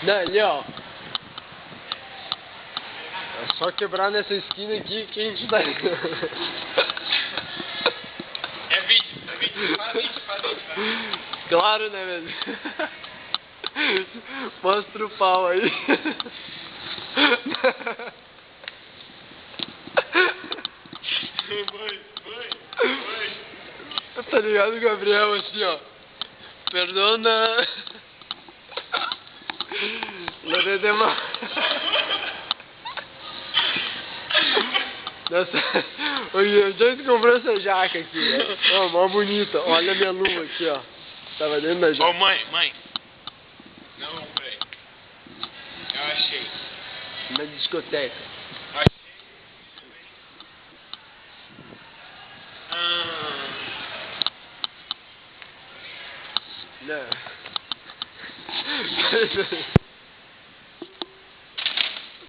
Não, ali, ó. É só quebrar nessa esquina aqui que a gente tá. É vídeo. Faz vídeo. Claro, né, velho? Mostra o pau aí. Vai. Tá ligado, Gabriel, assim, ó. Perdona. Loredema. Nossa, onde a gente comprou essa jaca aqui, velho? Ó, mó bonita. Olha a minha luva aqui, ó. Tava dentro da jaca. Ô, mãe. Não, peraí. Eu achei. Na discoteca. Não.